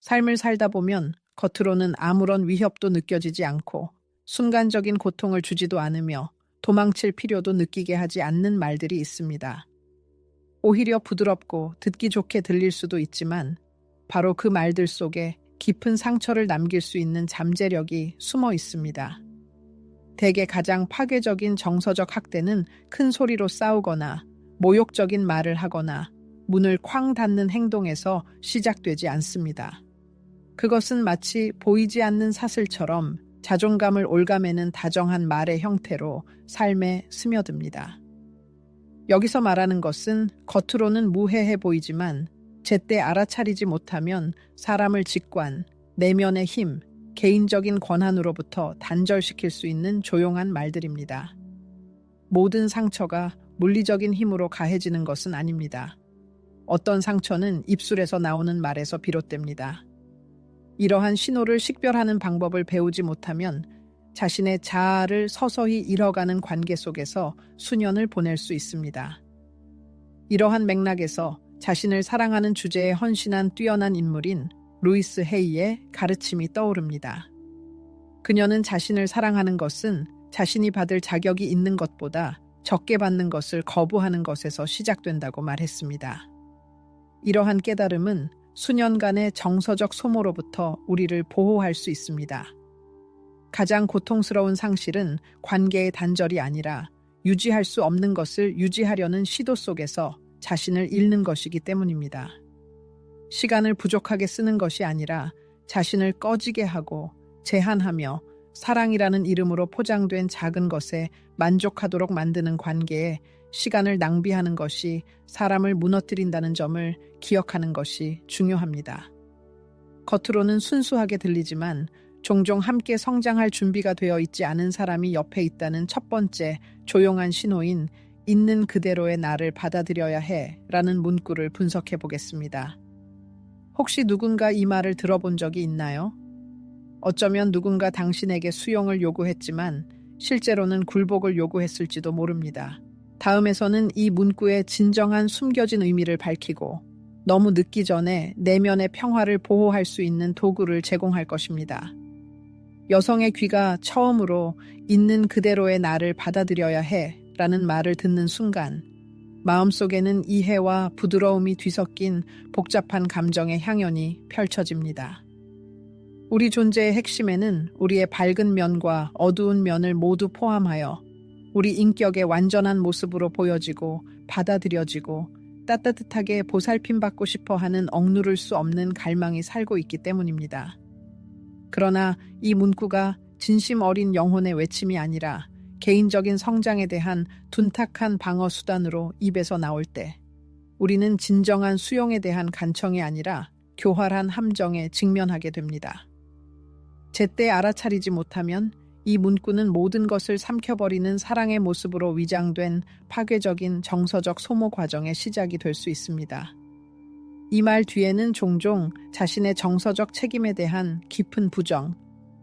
삶을 살다 보면 겉으로는 아무런 위협도 느껴지지 않고 순간적인 고통을 주지도 않으며 도망칠 필요도 느끼게 하지 않는 말들이 있습니다. 오히려 부드럽고 듣기 좋게 들릴 수도 있지만 바로 그 말들 속에 깊은 상처를 남길 수 있는 잠재력이 숨어 있습니다. 대개 가장 파괴적인 정서적 학대는 큰 소리로 싸우거나 모욕적인 말을 하거나 문을 쾅 닫는 행동에서 시작되지 않습니다. 그것은 마치 보이지 않는 사슬처럼 자존감을 옭아매는 다정한 말의 형태로 삶에 스며듭니다. 여기서 말하는 것은 겉으로는 무해해 보이지만 제때 알아차리지 못하면 사람을 직관, 내면의 힘, 개인적인 권한으로부터 단절시킬 수 있는 조용한 말들입니다. 모든 상처가 물리적인 힘으로 가해지는 것은 아닙니다. 어떤 상처는 입술에서 나오는 말에서 비롯됩니다. 이러한 신호를 식별하는 방법을 배우지 못하면 자신의 자아를 서서히 잃어가는 관계 속에서 수년을 보낼 수 있습니다. 이러한 맥락에서 자신을 사랑하는 주제에 헌신한 뛰어난 인물인 루이스 헤이의 가르침이 떠오릅니다. 그녀는 자신을 사랑하는 것은 자신이 받을 자격이 있는 것보다 적게 받는 것을 거부하는 것에서 시작된다고 말했습니다. 이러한 깨달음은 수년간의 정서적 소모로부터 우리를 보호할 수 있습니다. 가장 고통스러운 상실은 관계의 단절이 아니라 유지할 수 없는 것을 유지하려는 시도 속에서 자신을 잃는 것이기 때문입니다. 시간을 부족하게 쓰는 것이 아니라 자신을 꺼지게 하고 제한하며 사랑이라는 이름으로 포장된 작은 것에 만족하도록 만드는 관계에 시간을 낭비하는 것이 사람을 무너뜨린다는 점을 기억하는 것이 중요합니다. 겉으로는 순수하게 들리지만 종종 함께 성장할 준비가 되어 있지 않은 사람이 옆에 있다는 첫 번째 조용한 신호인 있는 그대로의 나를 받아들여야 해 라는 문구를 분석해 보겠습니다. 혹시 누군가 이 말을 들어본 적이 있나요? 어쩌면 누군가 당신에게 수용을 요구했지만 실제로는 굴복을 요구했을지도 모릅니다. 다음에서는 이 문구의 진정한 숨겨진 의미를 밝히고 너무 늦기 전에 내면의 평화를 보호할 수 있는 도구를 제공할 것입니다. 여성의 귀가 처음으로 있는 그대로의 나를 받아들여야 해 라는 말을 듣는 순간 마음속에는 이해와 부드러움이 뒤섞인 복잡한 감정의 향연이 펼쳐집니다. 우리 존재의 핵심에는 우리의 밝은 면과 어두운 면을 모두 포함하여 우리 인격의 완전한 모습으로 보여지고 받아들여지고 따뜻하게 보살핌받고 싶어 하는 억누를 수 없는 갈망이 살고 있기 때문입니다. 그러나 이 문구가 진심 어린 영혼의 외침이 아니라 개인적인 성장에 대한 둔탁한 방어 수단으로 입에서 나올 때 우리는 진정한 수용에 대한 간청이 아니라 교활한 함정에 직면하게 됩니다. 제때 알아차리지 못하면 이 문구는 모든 것을 삼켜버리는 사랑의 모습으로 위장된 파괴적인 정서적 소모 과정의 시작이 될 수 있습니다. 이 말 뒤에는 종종 자신의 정서적 책임에 대한 깊은 부정,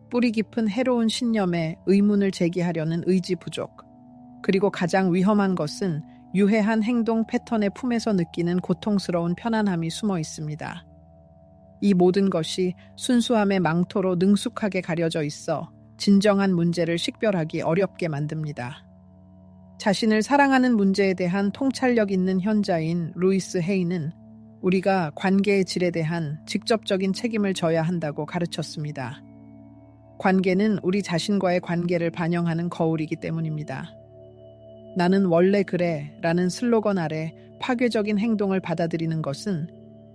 뿌리 깊은 해로운 신념에 의문을 제기하려는 의지 부족, 그리고 가장 위험한 것은 유해한 행동 패턴의 품에서 느끼는 고통스러운 편안함이 숨어 있습니다. 이 모든 것이 순수함의 망토로 능숙하게 가려져 있어 진정한 문제를 식별하기 어렵게 만듭니다. 자신을 사랑하는 문제에 대한 통찰력 있는 현자인 루이스 헤이는 우리가 관계의 질에 대한 직접적인 책임을 져야 한다고 가르쳤습니다. 관계는 우리 자신과의 관계를 반영하는 거울이기 때문입니다. 나는 원래 그래 라는 슬로건 아래 파괴적인 행동을 받아들이는 것은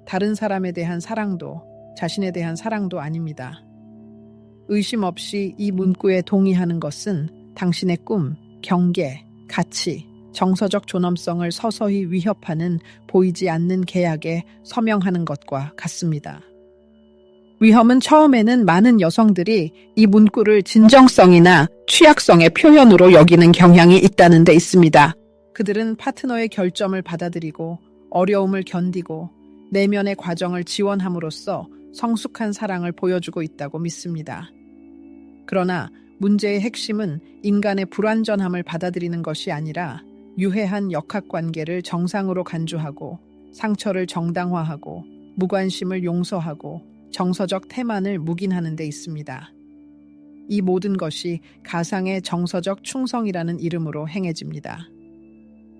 다른 사람에 대한 사랑도 자신에 대한 사랑도 아닙니다. 의심 없이 이 문구에 동의하는 것은 당신의 꿈, 경계, 가치, 정서적 존엄성을 서서히 위협하는 보이지 않는 계약에 서명하는 것과 같습니다. 위험은 처음에는 많은 여성들이 이 문구를 진정성이나 취약성의 표현으로 여기는 경향이 있다는 데 있습니다. 그들은 파트너의 결점을 받아들이고 어려움을 견디고 내면의 과정을 지원함으로써 성숙한 사랑을 보여주고 있다고 믿습니다. 그러나 문제의 핵심은 인간의 불완전함을 받아들이는 것이 아니라 유해한 역학관계를 정상으로 간주하고 상처를 정당화하고 무관심을 용서하고 정서적 태만을 묵인하는 데 있습니다. 이 모든 것이 가상의 정서적 충성이라는 이름으로 행해집니다.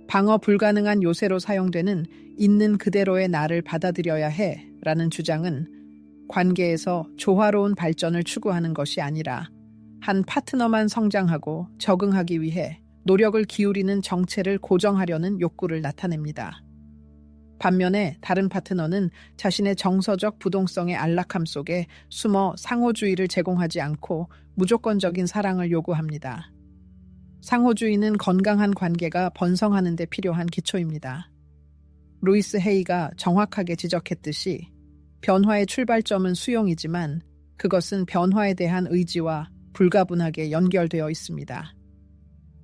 방어 불가능한 요새로 사용되는 있는 그대로의 나를 받아들여야 해 라는 주장은 관계에서 조화로운 발전을 추구하는 것이 아니라 한 파트너만 성장하고 적응하기 위해 노력을 기울이는 정체를 고정하려는 욕구를 나타냅니다. 반면에 다른 파트너는 자신의 정서적 부동성의 안락함 속에 숨어 상호주의를 제공하지 않고 무조건적인 사랑을 요구합니다. 상호주의는 건강한 관계가 번성하는 데 필요한 기초입니다. 루이스 헤이가 정확하게 지적했듯이 변화의 출발점은 수용이지만 그것은 변화에 대한 의지와 불가분하게 연결되어 있습니다.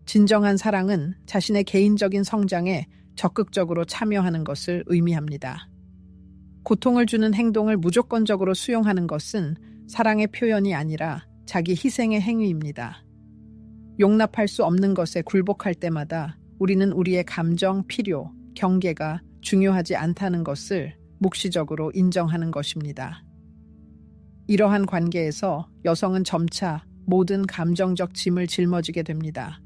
진정한 사랑은 자신의 개인적인 성장에 적극적으로 참여하는 것을 의미합니다. 고통을 주는 행동을 무조건적으로 수용하는 것은 사랑의 표현이 아니라 자기 희생의 행위입니다. 용납할 수 없는 것에 굴복할 때마다 우리는 우리의 감정, 필요, 경계가 중요하지 않다는 것을 묵시적으로 인정하는 것입니다. 이러한 관계에서 여성은 점차 모든 감정적 짐을 짊어지게 됩니다.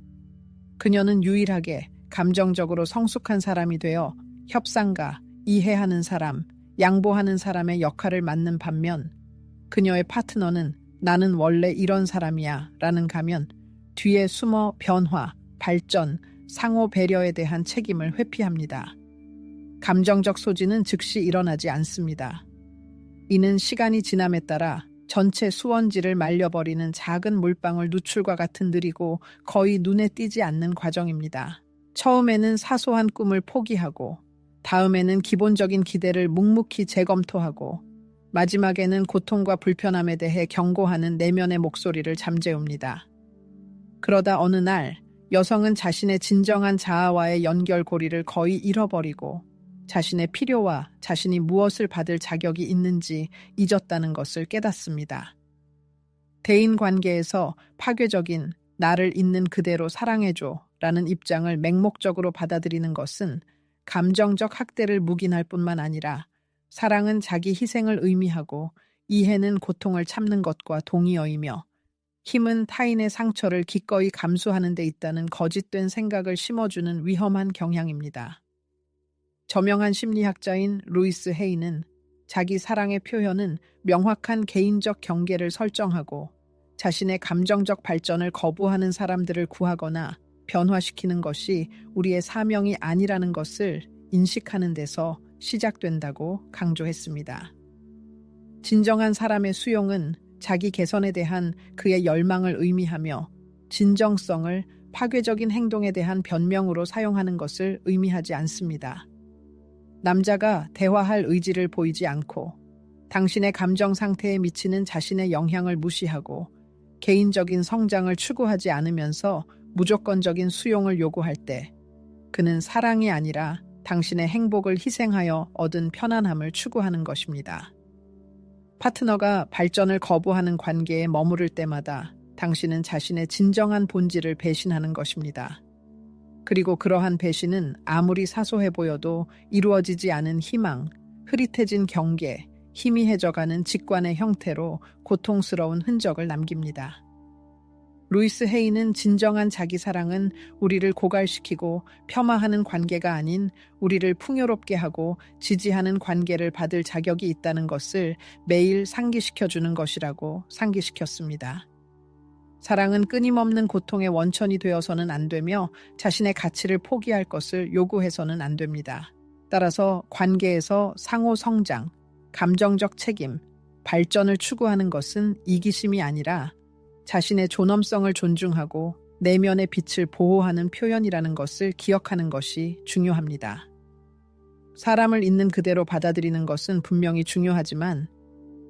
그녀는 유일하게 감정적으로 성숙한 사람이 되어 협상가, 이해하는 사람, 양보하는 사람의 역할을 맡는 반면 그녀의 파트너는 나는 원래 이런 사람이야 라는 가면 뒤에 숨어 변화, 발전, 상호 배려에 대한 책임을 회피합니다. 감정적 소진은 즉시 일어나지 않습니다. 이는 시간이 지남에 따라 전체 수원지를 말려버리는 작은 물방울 누출과 같은 느리고 거의 눈에 띄지 않는 과정입니다. 처음에는 사소한 꿈을 포기하고 다음에는 기본적인 기대를 묵묵히 재검토하고 마지막에는 고통과 불편함에 대해 경고하는 내면의 목소리를 잠재웁니다. 그러다 어느 날 여성은 자신의 진정한 자아와의 연결고리를 거의 잃어버리고 자신의 필요와 자신이 무엇을 받을 자격이 있는지 잊었다는 것을 깨닫습니다. 대인 관계에서 파괴적인 나를 있는 그대로 사랑해줘 라는 입장을 맹목적으로 받아들이는 것은 감정적 학대를 묵인할 뿐만 아니라 사랑은 자기 희생을 의미하고 이해는 고통을 참는 것과 동의어이며 힘은 타인의 상처를 기꺼이 감수하는 데 있다는 거짓된 생각을 심어주는 위험한 경향입니다. 저명한 심리학자인 루이스 헤이는 자기 사랑의 표현은 명확한 개인적 경계를 설정하고 자신의 감정적 발전을 거부하는 사람들을 구하거나 변화시키는 것이 우리의 사명이 아니라는 것을 인식하는 데서 시작된다고 강조했습니다. 진정한 사람의 수용은 자기 개선에 대한 그의 열망을 의미하며 진정성을 파괴적인 행동에 대한 변명으로 사용하는 것을 의미하지 않습니다. 남자가 대화할 의지를 보이지 않고 당신의 감정 상태에 미치는 자신의 영향을 무시하고 개인적인 성장을 추구하지 않으면서 무조건적인 수용을 요구할 때 그는 사랑이 아니라 당신의 행복을 희생하여 얻은 편안함을 추구하는 것입니다. 파트너가 발전을 거부하는 관계에 머무를 때마다 당신은 자신의 진정한 본질을 배신하는 것입니다. 그리고 그러한 배신은 아무리 사소해 보여도 이루어지지 않은 희망, 흐릿해진 경계, 희미해져가는 직관의 형태로 고통스러운 흔적을 남깁니다. 루이스 헤이는 진정한 자기 사랑은 우리를 고갈시키고 폄하하는 관계가 아닌 우리를 풍요롭게 하고 지지하는 관계를 받을 자격이 있다는 것을 매일 상기시켜주는 것이라고 상기시켰습니다. 사랑은 끊임없는 고통의 원천이 되어서는 안 되며 자신의 가치를 포기할 것을 요구해서는 안 됩니다. 따라서 관계에서 상호 성장, 감정적 책임, 발전을 추구하는 것은 이기심이 아니라 자신의 존엄성을 존중하고 내면의 빛을 보호하는 표현이라는 것을 기억하는 것이 중요합니다. 사람을 있는 그대로 받아들이는 것은 분명히 중요하지만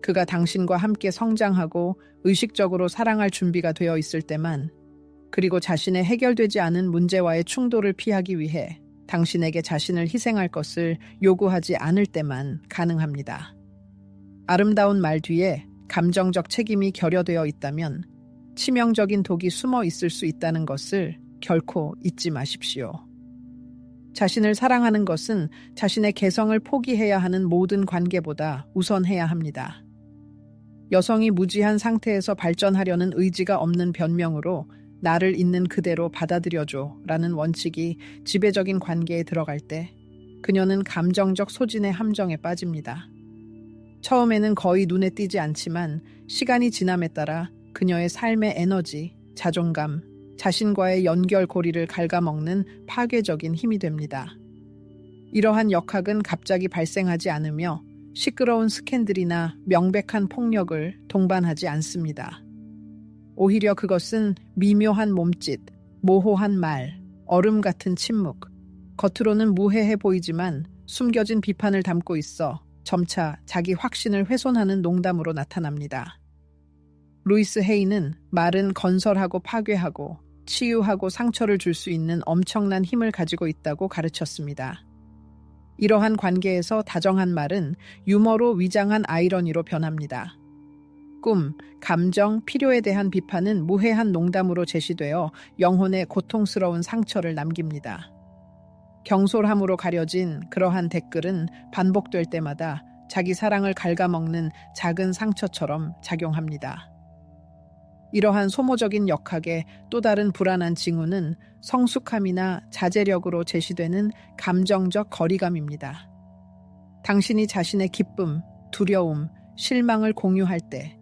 그가 당신과 함께 성장하고 의식적으로 사랑할 준비가 되어 있을 때만, 그리고 자신의 해결되지 않은 문제와의 충돌을 피하기 위해 당신에게 자신을 희생할 것을 요구하지 않을 때만 가능합니다. 아름다운 말 뒤에 감정적 책임이 결여되어 있다면 치명적인 독이 숨어 있을 수 있다는 것을 결코 잊지 마십시오. 자신을 사랑하는 것은 자신의 개성을 포기해야 하는 모든 관계보다 우선해야 합니다. 여성이 무지한 상태에서 발전하려는 의지가 없는 변명으로 나를 있는 그대로 받아들여줘 라는 원칙이 지배적인 관계에 들어갈 때 그녀는 감정적 소진의 함정에 빠집니다. 처음에는 거의 눈에 띄지 않지만 시간이 지남에 따라 그녀의 삶의 에너지, 자존감, 자신과의 연결고리를 갉아먹는 파괴적인 힘이 됩니다. 이러한 역학은 갑자기 발생하지 않으며 시끄러운 스캔들이나 명백한 폭력을 동반하지 않습니다. 오히려 그것은 미묘한 몸짓, 모호한 말, 얼음 같은 침묵, 겉으로는 무해해 보이지만 숨겨진 비판을 담고 있어 점차 자기 확신을 훼손하는 농담으로 나타납니다. 루이스 헤이는 말은 건설하고 파괴하고 치유하고 상처를 줄 수 있는 엄청난 힘을 가지고 있다고 가르쳤습니다. 이러한 관계에서 다정한 말은 유머로 위장한 아이러니로 변합니다. 꿈, 감정, 필요에 대한 비판은 무해한 농담으로 제시되어 영혼에 고통스러운 상처를 남깁니다. 경솔함으로 가려진 그러한 댓글은 반복될 때마다 자기 사랑을 갉아먹는 작은 상처처럼 작용합니다. 이러한 소모적인 역학의 또 다른 불안한 징후는 성숙함이나 자제력으로 제시되는 감정적 거리감입니다. 당신이 자신의 기쁨, 두려움, 실망을 공유할 때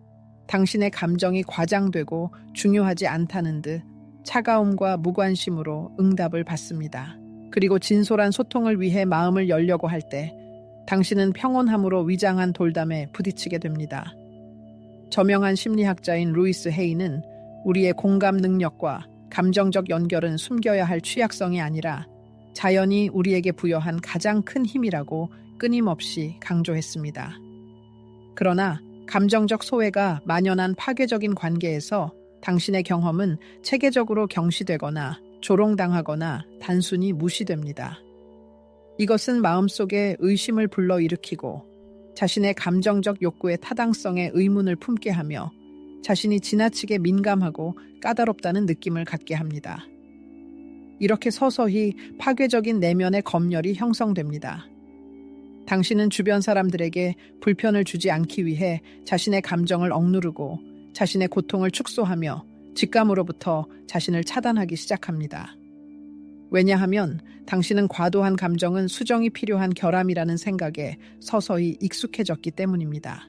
당신의 감정이 과장되고 중요하지 않다는 듯 차가움과 무관심으로 응답을 받습니다. 그리고 진솔한 소통을 위해 마음을 열려고 할 때 당신은 평온함으로 위장한 돌담에 부딪히게 됩니다. 저명한 심리학자인 루이스 헤이는 우리의 공감 능력과 감정적 연결은 숨겨야 할 취약성이 아니라 자연이 우리에게 부여한 가장 큰 힘이라고 끊임없이 강조했습니다. 그러나 감정적 소외가 만연한 파괴적인 관계에서 당신의 경험은 체계적으로 경시되거나 조롱당하거나 단순히 무시됩니다. 이것은 마음속에 의심을 불러일으키고 자신의 감정적 욕구의 타당성에 의문을 품게 하며 자신이 지나치게 민감하고 까다롭다는 느낌을 갖게 합니다. 이렇게 서서히 파괴적인 내면의 검열이 형성됩니다. 당신은 주변 사람들에게 불편을 주지 않기 위해 자신의 감정을 억누르고 자신의 고통을 축소하며 직감으로부터 자신을 차단하기 시작합니다. 왜냐하면 당신은 과도한 감정은 수정이 필요한 결함이라는 생각에 서서히 익숙해졌기 때문입니다.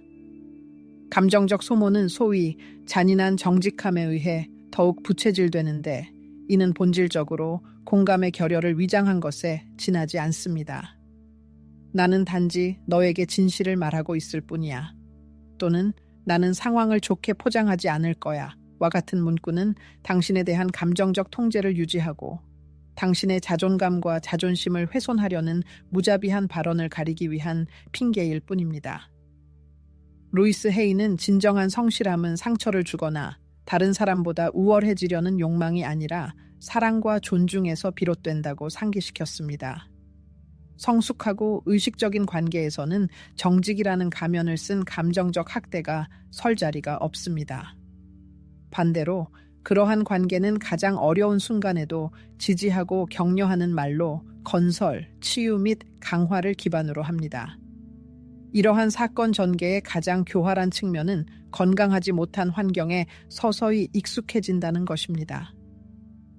감정적 소모는 소위 잔인한 정직함에 의해 더욱 부채질되는데 이는 본질적으로 공감의 결여를 위장한 것에 지나지 않습니다. 나는 단지 너에게 진실을 말하고 있을 뿐이야. 또는 나는 상황을 좋게 포장하지 않을 거야. 와 같은 문구는 당신에 대한 감정적 통제를 유지하고 당신의 자존감과 자존심을 훼손하려는 무자비한 발언을 가리기 위한 핑계일 뿐입니다. 루이스 헤이는 진정한 성실함은 상처를 주거나 다른 사람보다 우월해지려는 욕망이 아니라 사랑과 존중에서 비롯된다고 상기시켰습니다. 성숙하고 의식적인 관계에서는 정직이라는 가면을 쓴 감정적 학대가 설 자리가 없습니다. 반대로 그러한 관계는 가장 어려운 순간에도 지지하고 격려하는 말로 건설, 치유 및 강화를 기반으로 합니다. 이러한 사건 전개의 가장 교활한 측면은 건강하지 못한 환경에 서서히 익숙해진다는 것입니다.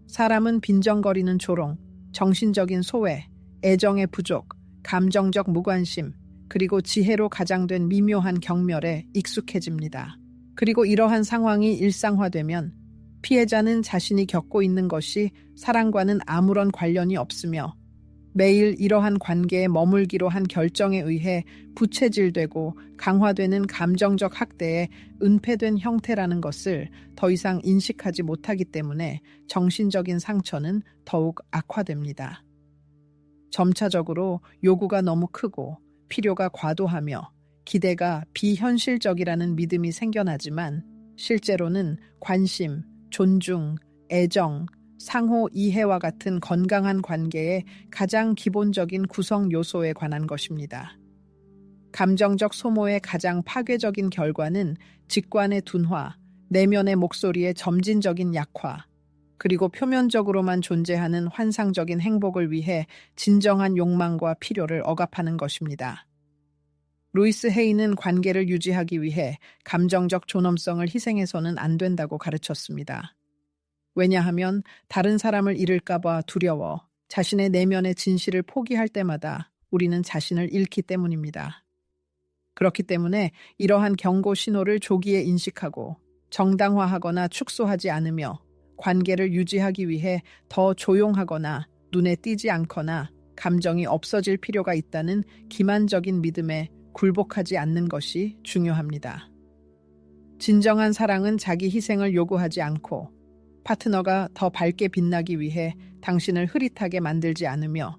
사람은 빈정거리는 조롱, 정신적인 소외, 애정의 부족, 감정적 무관심, 그리고 지혜로 가장된 미묘한 경멸에 익숙해집니다. 그리고 이러한 상황이 일상화되면 피해자는 자신이 겪고 있는 것이 사랑과는 아무런 관련이 없으며 매일 이러한 관계에 머물기로 한 결정에 의해 부채질되고 강화되는 감정적 학대의 은폐된 형태라는 것을 더 이상 인식하지 못하기 때문에 정신적인 상처는 더욱 악화됩니다. 점차적으로 요구가 너무 크고 필요가 과도하며 기대가 비현실적이라는 믿음이 생겨나지만 실제로는 관심, 존중, 애정, 상호 이해와 같은 건강한 관계의 가장 기본적인 구성 요소에 관한 것입니다. 감정적 소모의 가장 파괴적인 결과는 직관의 둔화, 내면의 목소리의 점진적인 약화, 그리고 표면적으로만 존재하는 환상적인 행복을 위해 진정한 욕망과 필요를 억압하는 것입니다. 루이스 헤이는 관계를 유지하기 위해 감정적 존엄성을 희생해서는 안 된다고 가르쳤습니다. 왜냐하면 다른 사람을 잃을까봐 두려워 자신의 내면의 진실을 포기할 때마다 우리는 자신을 잃기 때문입니다. 그렇기 때문에 이러한 경고 신호를 조기에 인식하고 정당화하거나 축소하지 않으며 관계를 유지하기 위해 더 조용하거나 눈에 띄지 않거나 감정이 없어질 필요가 있다는 기만적인 믿음에 굴복하지 않는 것이 중요합니다. 진정한 사랑은 자기 희생을 요구하지 않고 파트너가 더 밝게 빛나기 위해 당신을 흐릿하게 만들지 않으며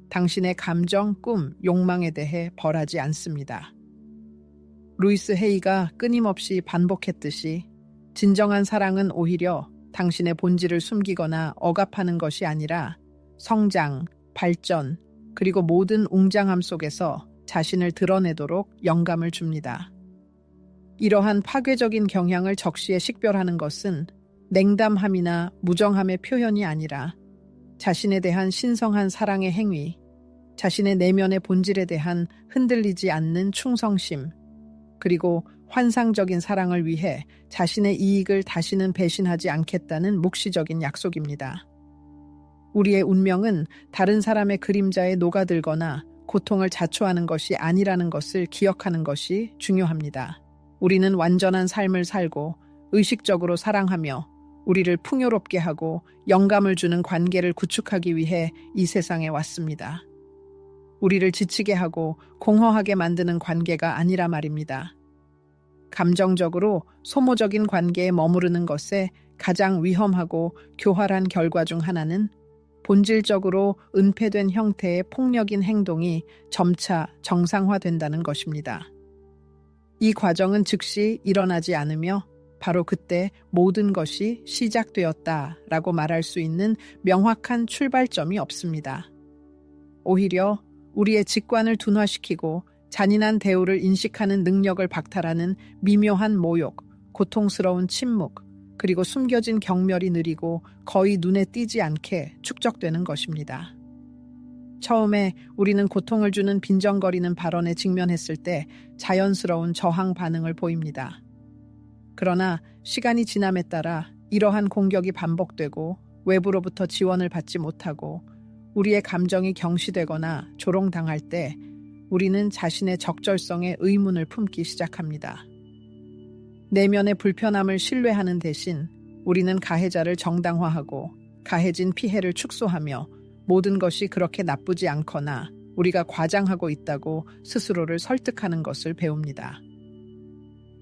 당신의 감정, 꿈, 욕망에 대해 벌하지 않습니다. 루이스 헤이가 끊임없이 반복했듯이 진정한 사랑은 오히려 당신의 본질을 숨기거나 억압하는 것이 아니라 성장, 발전, 그리고 모든 웅장함 속에서 자신을 드러내도록 영감을 줍니다. 이러한 파괴적인 경향을 적시에 식별하는 것은 냉담함이나 무정함의 표현이 아니라 자신에 대한 신성한 사랑의 행위, 자신의 내면의 본질에 대한 흔들리지 않는 충성심, 그리고 환상적인 사랑을 위해 자신의 이익을 다시는 배신하지 않겠다는 묵시적인 약속입니다. 우리의 운명은 다른 사람의 그림자에 녹아들거나 고통을 자초하는 것이 아니라는 것을 기억하는 것이 중요합니다. 우리는 완전한 삶을 살고 의식적으로 사랑하며 우리를 풍요롭게 하고 영감을 주는 관계를 구축하기 위해 이 세상에 왔습니다. 우리를 지치게 하고 공허하게 만드는 관계가 아니라 말입니다. 감정적으로 소모적인 관계에 머무르는 것의 가장 위험하고 교활한 결과 중 하나는 본질적으로 은폐된 형태의 폭력인 행동이 점차 정상화된다는 것입니다. 이 과정은 즉시 일어나지 않으며 바로 그때 모든 것이 시작되었다라고 말할 수 있는 명확한 출발점이 없습니다. 오히려 우리의 직관을 둔화시키고 잔인한 대우를 인식하는 능력을 박탈하는 미묘한 모욕, 고통스러운 침묵, 그리고 숨겨진 경멸이 느리고 거의 눈에 띄지 않게 축적되는 것입니다. 처음에 우리는 고통을 주는 빈정거리는 발언에 직면했을 때 자연스러운 저항 반응을 보입니다. 그러나 시간이 지남에 따라 이러한 공격이 반복되고 외부로부터 지원을 받지 못하고 우리의 감정이 경시되거나 조롱당할 때 우리는 자신의 적절성에 의문을 품기 시작합니다. 내면의 불편함을 신뢰하는 대신 우리는 가해자를 정당화하고 가해진 피해를 축소하며 모든 것이 그렇게 나쁘지 않거나 우리가 과장하고 있다고 스스로를 설득하는 것을 배웁니다.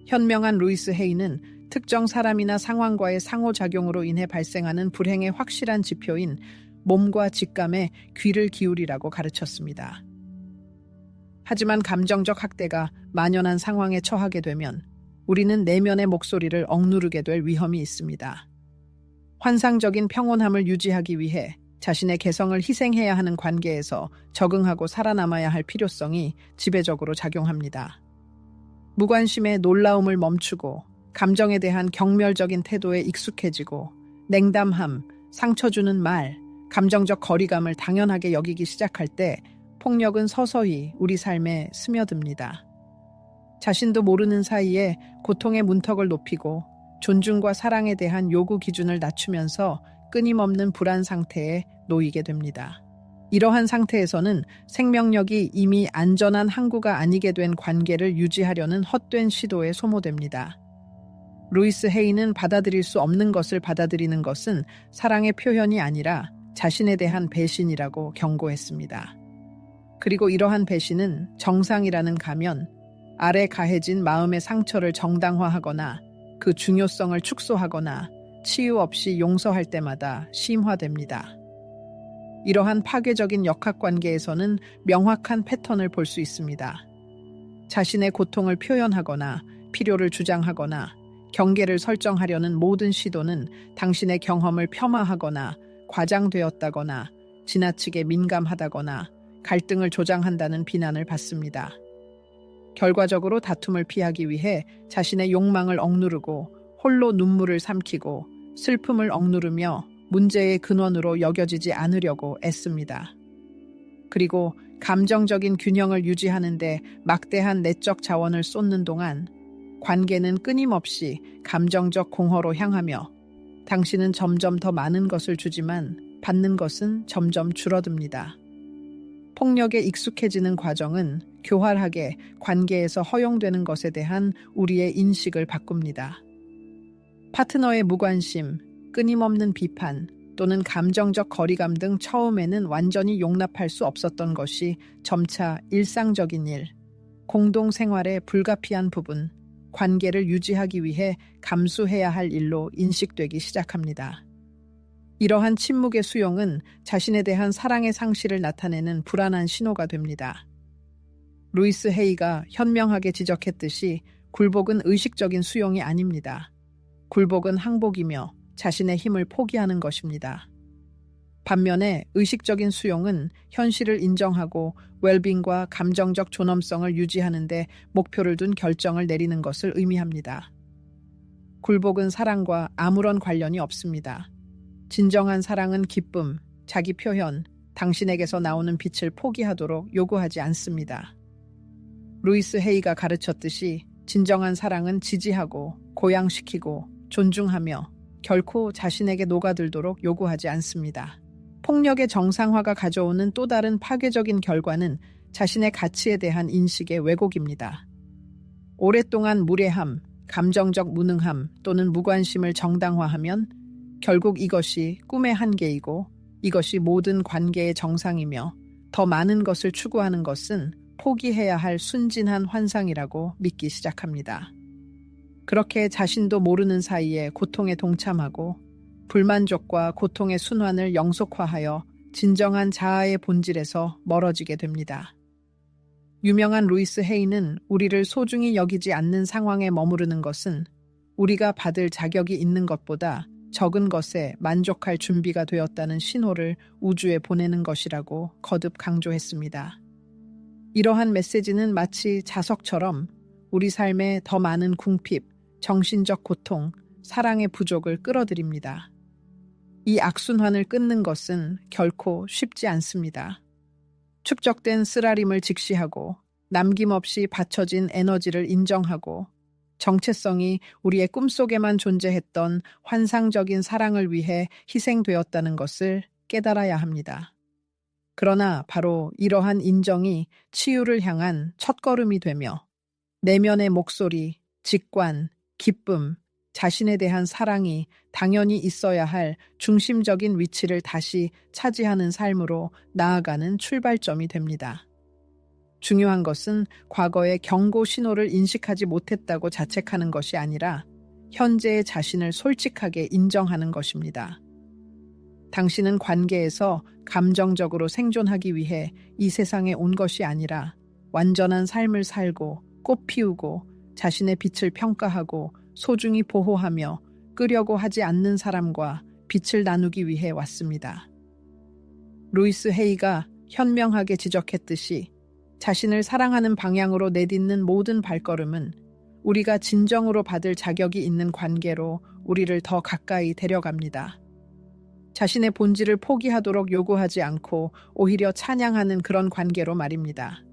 현명한 루이스 헤이는 특정 사람이나 상황과의 상호작용으로 인해 발생하는 불행의 확실한 지표인 몸과 직감에 귀를 기울이라고 가르쳤습니다. 하지만 감정적 학대가 만연한 상황에 처하게 되면 우리는 내면의 목소리를 억누르게 될 위험이 있습니다. 환상적인 평온함을 유지하기 위해 자신의 개성을 희생해야 하는 관계에서 적응하고 살아남아야 할 필요성이 지배적으로 작용합니다. 무관심의 놀라움을 멈추고 감정에 대한 경멸적인 태도에 익숙해지고 냉담함, 상처 주는 말, 감정적 거리감을 당연하게 여기기 시작할 때 폭력은 서서히 우리 삶에 스며듭니다. 자신도 모르는 사이에 고통의 문턱을 높이고 존중과 사랑에 대한 요구 기준을 낮추면서 끊임없는 불안 상태에 놓이게 됩니다. 이러한 상태에서는 생명력이 이미 안전한 항구가 아니게 된 관계를 유지하려는 헛된 시도에 소모됩니다. 루이스 헤이는 받아들일 수 없는 것을 받아들이는 것은 사랑의 표현이 아니라 자신에 대한 배신이라고 경고했습니다. 그리고 이러한 배신은 정상이라는 가면 아래 가해진 마음의 상처를 정당화하거나 그 중요성을 축소하거나 치유 없이 용서할 때마다 심화됩니다. 이러한 파괴적인 역학관계에서는 명확한 패턴을 볼 수 있습니다. 자신의 고통을 표현하거나 필요를 주장하거나 경계를 설정하려는 모든 시도는 당신의 경험을 폄하하거나 과장되었다거나 지나치게 민감하다거나 갈등을 조장한다는 비난을 받습니다. 결과적으로 다툼을 피하기 위해 자신의 욕망을 억누르고 홀로 눈물을 삼키고 슬픔을 억누르며 문제의 근원으로 여겨지지 않으려고 애씁니다. 그리고 감정적인 균형을 유지하는데 막대한 내적 자원을 쏟는 동안 관계는 끊임없이 감정적 공허로 향하며 당신은 점점 더 많은 것을 주지만 받는 것은 점점 줄어듭니다. 폭력에 익숙해지는 과정은 교활하게 관계에서 허용되는 것에 대한 우리의 인식을 바꿉니다. 파트너의 무관심, 끊임없는 비판 또는 감정적 거리감 등 처음에는 완전히 용납할 수 없었던 것이 점차 일상적인 일, 공동생활의 불가피한 부분, 관계를 유지하기 위해 감수해야 할 일로 인식되기 시작합니다. 이러한 침묵의 수용은 자신에 대한 사랑의 상실을 나타내는 불안한 신호가 됩니다. 루이스 헤이가 현명하게 지적했듯이 굴복은 의식적인 수용이 아닙니다. 굴복은 항복이며 자신의 힘을 포기하는 것입니다. 반면에 의식적인 수용은 현실을 인정하고 웰빙과 감정적 존엄성을 유지하는 데 목표를 둔 결정을 내리는 것을 의미합니다. 굴복은 사랑과 아무런 관련이 없습니다. 진정한 사랑은 기쁨, 자기 표현, 당신에게서 나오는 빛을 포기하도록 요구하지 않습니다. 루이스 헤이가 가르쳤듯이 진정한 사랑은 지지하고 고양시키고 존중하며 결코 자신에게 녹아들도록 요구하지 않습니다. 폭력의 정상화가 가져오는 또 다른 파괴적인 결과는 자신의 가치에 대한 인식의 왜곡입니다. 오랫동안 무례함, 감정적 무능함 또는 무관심을 정당화하면 결국 이것이 꿈의 한계이고 이것이 모든 관계의 정상이며 더 많은 것을 추구하는 것은 포기해야 할 순진한 환상이라고 믿기 시작합니다. 그렇게 자신도 모르는 사이에 고통에 동참하고 불만족과 고통의 순환을 영속화하여 진정한 자아의 본질에서 멀어지게 됩니다. 유명한 루이스 헤이는 우리를 소중히 여기지 않는 상황에 머무르는 것은 우리가 받을 자격이 있는 것보다 적은 것에 만족할 준비가 되었다는 신호를 우주에 보내는 것이라고 거듭 강조했습니다. 이러한 메시지는 마치 자석처럼 우리 삶에 더 많은 궁핍, 정신적 고통, 사랑의 부족을 끌어들입니다. 이 악순환을 끊는 것은 결코 쉽지 않습니다. 축적된 쓰라림을 직시하고 남김없이 바쳐진 에너지를 인정하고 정체성이 우리의 꿈속에만 존재했던 환상적인 사랑을 위해 희생되었다는 것을 깨달아야 합니다. 그러나 바로 이러한 인정이 치유를 향한 첫걸음이 되며 내면의 목소리, 직관, 기쁨, 자신에 대한 사랑이 당연히 있어야 할 중심적인 위치를 다시 차지하는 삶으로 나아가는 출발점이 됩니다. 중요한 것은 과거의 경고 신호를 인식하지 못했다고 자책하는 것이 아니라 현재의 자신을 솔직하게 인정하는 것입니다. 당신은 관계에서 감정적으로 생존하기 위해 이 세상에 온 것이 아니라 완전한 삶을 살고 꽃 피우고 자신의 빛을 평가하고 소중히 보호하며 끄려고 하지 않는 사람과 빛을 나누기 위해 왔습니다. 루이스 헤이가 현명하게 지적했듯이 자신을 사랑하는 방향으로 내딛는 모든 발걸음은 우리가 진정으로 받을 자격이 있는 관계로 우리를 더 가까이 데려갑니다. 자신의 본질을 포기하도록 요구하지 않고 오히려 찬양하는 그런 관계로 말입니다.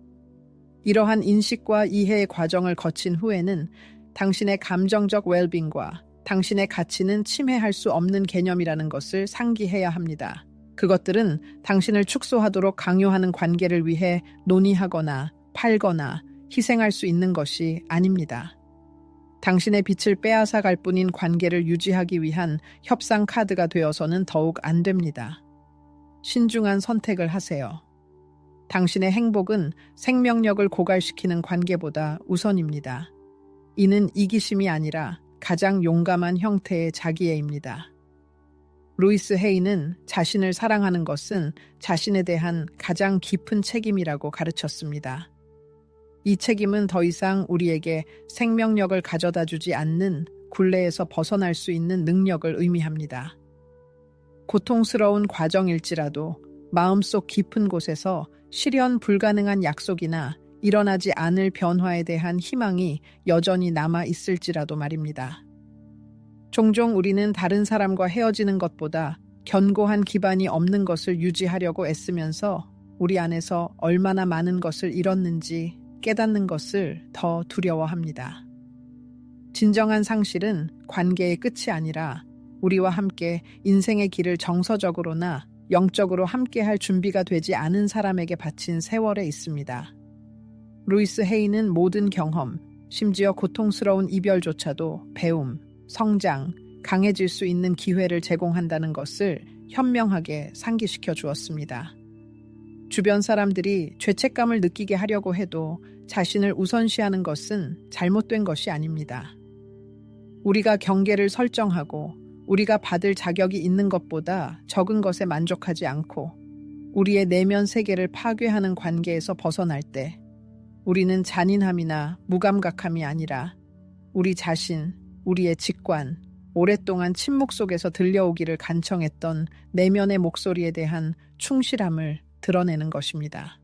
이러한 인식과 이해의 과정을 거친 후에는 당신의 감정적 웰빙과 당신의 가치는 침해할 수 없는 개념이라는 것을 상기해야 합니다. 그것들은 당신을 축소하도록 강요하는 관계를 위해 논의하거나 팔거나 희생할 수 있는 것이 아닙니다. 당신의 빛을 빼앗아 갈 뿐인 관계를 유지하기 위한 협상 카드가 되어서는 더욱 안 됩니다. 신중한 선택을 하세요. 당신의 행복은 생명력을 고갈시키는 관계보다 우선입니다. 이는 이기심이 아니라 가장 용감한 형태의 자기애입니다. 루이스 헤이는 자신을 사랑하는 것은 자신에 대한 가장 깊은 책임이라고 가르쳤습니다. 이 책임은 더 이상 우리에게 생명력을 가져다 주지 않는 굴레에서 벗어날 수 있는 능력을 의미합니다. 고통스러운 과정일지라도 마음속 깊은 곳에서 실현 불가능한 약속이나 일어나지 않을 변화에 대한 희망이 여전히 남아 있을지라도 말입니다. 종종 우리는 다른 사람과 헤어지는 것보다 견고한 기반이 없는 것을 유지하려고 애쓰면서 우리 안에서 얼마나 많은 것을 잃었는지 깨닫는 것을 더 두려워합니다. 진정한 상실은 관계의 끝이 아니라 우리와 함께 인생의 길을 정서적으로나 영적으로 함께할 준비가 되지 않은 사람에게 바친 세월에 있습니다. 루이스 헤이는 모든 경험, 심지어 고통스러운 이별조차도 배움, 성장, 강해질 수 있는 기회를 제공한다는 것을 현명하게 상기시켜 주었습니다. 주변 사람들이 죄책감을 느끼게 하려고 해도 자신을 우선시하는 것은 잘못된 것이 아닙니다. 우리가 경계를 설정하고 우리가 받을 자격이 있는 것보다 적은 것에 만족하지 않고 우리의 내면 세계를 파괴하는 관계에서 벗어날 때 우리는 잔인함이나 무감각함이 아니라 우리 자신, 우리의 직관, 오랫동안 침묵 속에서 들려오기를 간청했던 내면의 목소리에 대한 충실함을 드러내는 것입니다.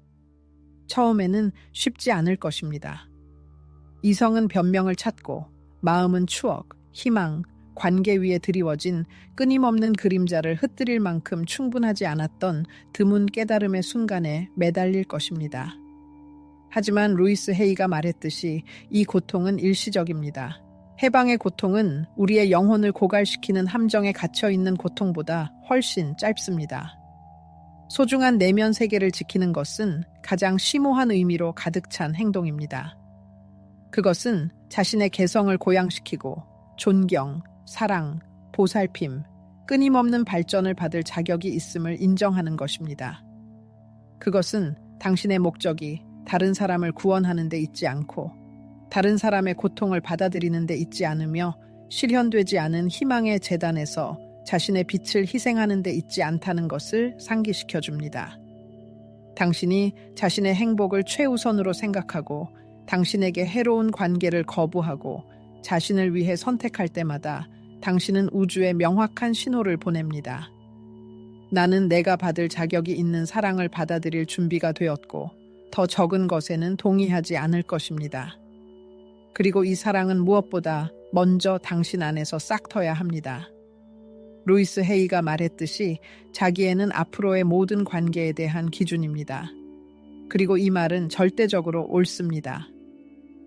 처음에는 쉽지 않을 것입니다. 이성은 변명을 찾고 마음은 추억, 희망, 관계 위에 드리워진 끊임없는 그림자를 흩뜨릴 만큼 충분하지 않았던 드문 깨달음의 순간에 매달릴 것입니다. 하지만 루이스 헤이가 말했듯이 이 고통은 일시적입니다. 해방의 고통은 우리의 영혼을 고갈시키는 함정에 갇혀있는 고통보다 훨씬 짧습니다. 소중한 내면 세계를 지키는 것은 가장 심오한 의미로 가득 찬 행동입니다. 그것은 자신의 개성을 고양시키고 존경, 사랑, 보살핌, 끊임없는 발전을 받을 자격이 있음을 인정하는 것입니다. 그것은 당신의 목적이 다른 사람을 구원하는 데 있지 않고 다른 사람의 고통을 받아들이는 데 있지 않으며 실현되지 않은 희망의 재단에서 자신의 빛을 희생하는 데 있지 않다는 것을 상기시켜 줍니다. 당신이 자신의 행복을 최우선으로 생각하고 당신에게 해로운 관계를 거부하고 자신을 위해 선택할 때마다 당신은 우주에 명확한 신호를 보냅니다. 나는 내가 받을 자격이 있는 사랑을 받아들일 준비가 되었고 더 적은 것에는 동의하지 않을 것입니다. 그리고 이 사랑은 무엇보다 먼저 당신 안에서 싹터야 합니다. 루이스 헤이가 말했듯이 자기애는 앞으로의 모든 관계에 대한 기준입니다. 그리고 이 말은 절대적으로 옳습니다.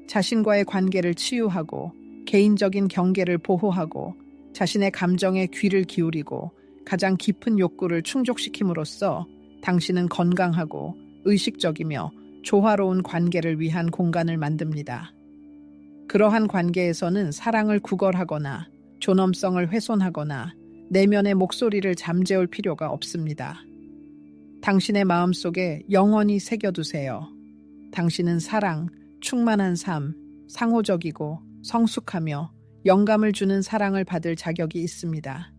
자신과의 관계를 치유하고 개인적인 경계를 보호하고 자신의 감정에 귀를 기울이고 가장 깊은 욕구를 충족시킴으로써 당신은 건강하고 의식적이며 조화로운 관계를 위한 공간을 만듭니다. 그러한 관계에서는 사랑을 구걸하거나 존엄성을 훼손하거나 내면의 목소리를 잠재울 필요가 없습니다. 당신의 마음속에 영원히 새겨두세요. 당신은 사랑, 충만한 삶, 상호적이고 성숙하며 영감을 주는 사랑을 받을 자격이 있습니다.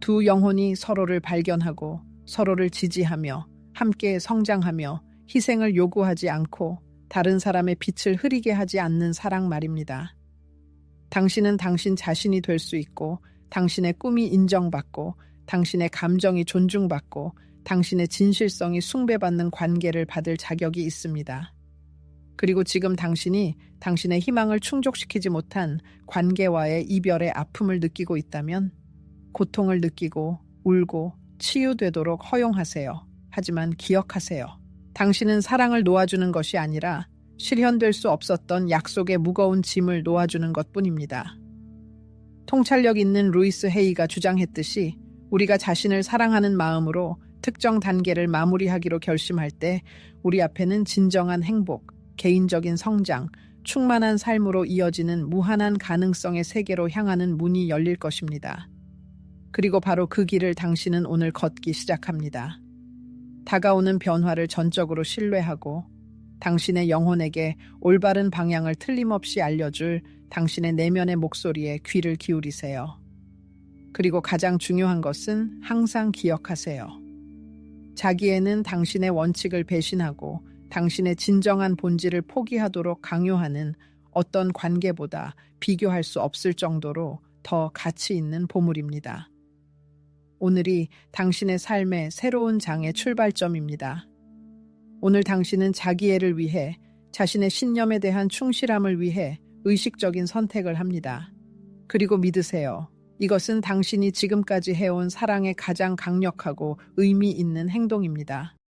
두 영혼이 서로를 발견하고 서로를 지지하며 함께 성장하며 희생을 요구하지 않고 다른 사람의 빛을 흐리게 하지 않는 사랑 말입니다. 당신은 당신 자신이 될 수 있고 당신의 꿈이 인정받고 당신의 감정이 존중받고 당신의 진실성이 숭배받는 관계를 받을 자격이 있습니다. 그리고 지금 당신이 당신의 희망을 충족시키지 못한 관계와의 이별의 아픔을 느끼고 있다면 고통을 느끼고 울고 치유되도록 허용하세요. 하지만 기억하세요. 당신은 사랑을 놓아주는 것이 아니라 실현될 수 없었던 약속의 무거운 짐을 놓아주는 것뿐입니다. 통찰력 있는 루이스 헤이가 주장했듯이 우리가 자신을 사랑하는 마음으로 특정 단계를 마무리하기로 결심할 때 우리 앞에는 진정한 행복, 개인적인 성장, 충만한 삶으로 이어지는 무한한 가능성의 세계로 향하는 문이 열릴 것입니다. 그리고 바로 그 길을 당신은 오늘 걷기 시작합니다. 다가오는 변화를 전적으로 신뢰하고 당신의 영혼에게 올바른 방향을 틀림없이 알려줄 당신의 내면의 목소리에 귀를 기울이세요. 그리고 가장 중요한 것은 항상 기억하세요. 자기애는 당신의 원칙을 배신하고 당신의 진정한 본질을 포기하도록 강요하는 어떤 관계보다 비교할 수 없을 정도로 더 가치 있는 보물입니다. 오늘이 당신의 삶의 새로운 장의 출발점입니다. 오늘 당신은 자기애를 위해, 자신의 신념에 대한 충실함을 위해 의식적인 선택을 합니다. 그리고 믿으세요. 이것은 당신이 지금까지 해온 사랑의 가장 강력하고 의미 있는 행동입니다.